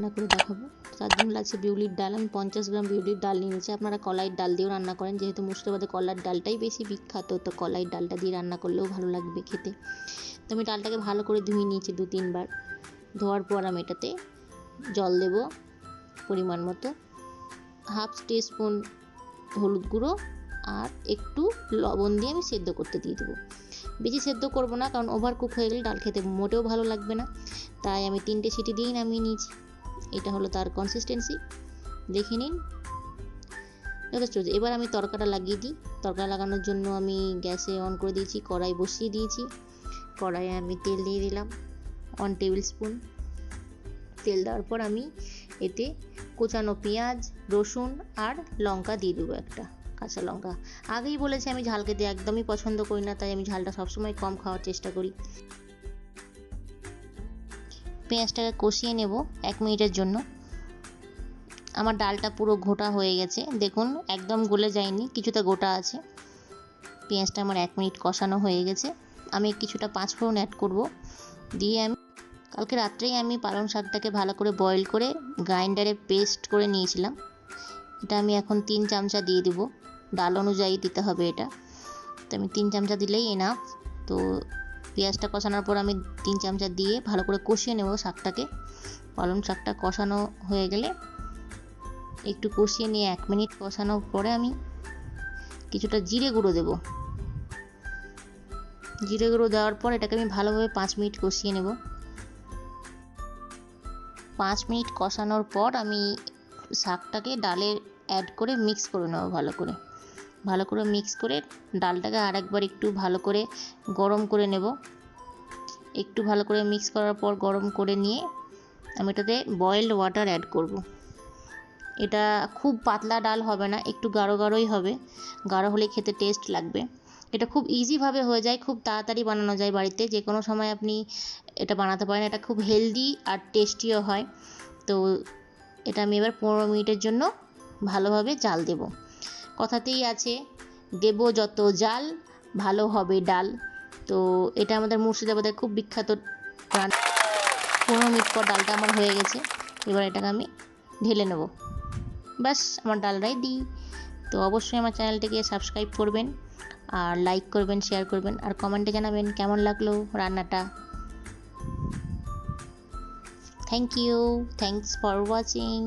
রান্না করে দেখাবো। তার জন্য লাগছে বিউলির ডাল। আমি 50 গ্রাম বিউলির ডাল নিয়ে নিয়েছি। আপনারা কলাইয়ের ডাল দিয়েও রান্না করেন, যেহেতু মুর্শিদাবাদে কলার ডালটাই বেশি বিখ্যাত, তো কলাইয়ের ডালটা দিয়ে রান্না করলেও ভালো লাগবে খেতে। তো আমি ডালটাকে ভালো করে ধুয়ে নিয়েছি 2-3 বার। ধোয়ার পর আমি এটাতে জল দেব পরিমাণ মতো, হাফ টিস্পুন হলুদ গুঁড়ো আর একটু লবণ দিয়ে আমি সেদ্ধ করতে দিয়ে দেবো। বেশি সেদ্ধ করবো না, কারণ ওভার কুক হয়ে গেলে ডাল খেতে মোটেও ভালো লাগবে না। তাই আমি 3টে সিটি দিয়েই নামিয়ে নিয়েছি। এটা হলো তার কনসিস্টেন্সি, দেখে নিন যথেষ্ট। এবার আমি তরকাটা লাগিয়ে দিই। তরকা লাগানোর জন্য আমি গ্যাসে অন করে দিয়েছি, কড়াই বসিয়ে দিয়েছি। কড়াইয়ে আমি তেল দিয়ে দিলাম 1 টেবিল স্পুন। তেল দেওয়ার পর আমি এতে কোচানো পেঁয়াজ, রসুন আর লঙ্কা দিয়ে দেবো, একটা কাঁচা লঙ্কা। আগেই বলেছি আমি ঝাল খেতে একদমই পছন্দ করি না, তাই আমি ঝালটা সবসময় কম খাওয়ার চেষ্টা করি। পেঁয়াজটাকে কষিয়ে নেব 1 মিনিটের জন্য। আমার ডালটা পুরো গোটা হয়ে গেছে, দেখুন একদম গলে যায়নি, কিছুটা গোটা আছে। পেঁয়াজটা আমার 1 মিনিট কষানো হয়ে গেছে। আমি কিছুটা 5 ফোড়ন অ্যাড করব। দিয়ে আমি কালকে রাত্রেই আমি পালং শাকটাকে ভালো করে বয়েল করে গ্রাইন্ডারে পেস্ট করে নিয়েছিলাম। এটা আমি এখন 3 চামচা দিয়ে দেব। ডাল অনুযায়ী দিতে হবে এটা, তো আমি 3 চামচা দিলেই এনাফ। তো পেঁয়াজটা কষানোর পর আমি 3 চামচা দিয়ে ভালো করে কষিয়ে নেব শাকটাকে। পালং শাকটা কষানো হয়ে গেলে একটু কষিয়ে নিয়ে 1 মিনিট কষানোর পরে আমি কিছুটা জিরে গুঁড়ো দেব। জিরে গুঁড়ো দেওয়ার পর এটাকে আমি ভালোভাবে 5 মিনিট কষিয়ে নেব। 5 মিনিট কষানোর পর আমি শাকটাকে ডালে অ্যাড করে মিক্স করে নেব। ভালো করে মিক্স করে ডালটাকে আরেকবার একটু ভালো করে গরম করে নেব। একটু ভালো করে মিক্স করার পর গরম করে নিয়ে আমি এটাতে বয়েলড ওয়াটার অ্যাড করব। এটা খুব পাতলা ডাল হবে না, একটু গাঢ় গাঢ়ই হবে। গাঢ় হলে খেতে টেস্ট লাগবে। এটা খুব ইজিভাবে হয়ে যায়, খুব তাড়াতাড়ি বানানো যায় বাড়িতে, যে কোনো সময় আপনি এটা বানাতে পারেন। এটা খুব হেলদি আর টেস্টিও হয়। তো এটা আমি এবার 15 মিনিটের জন্য ভালোভাবে জাল দেব। কথাতেই আছে, দেব যত জাল ভালো হবে ডাল। তো এটা আমাদের মুর্শিদাবাদের খুব বিখ্যাত রান্না। 15 মিনিট পর ডালটা আমার হয়ে গেছে। এবার এটাকে আমি ঢেলে নেব। ব্যাস, আমার ডাল রেডি। তো অবশ্যই আমার চ্যানেলটিকে সাবস্ক্রাইব করবেন, আর লাইক করবেন, শেয়ার করবেন, আর কমেন্টে জানাবেন কেমন লাগলো রান্নাটা। Thank you, thanks for watching.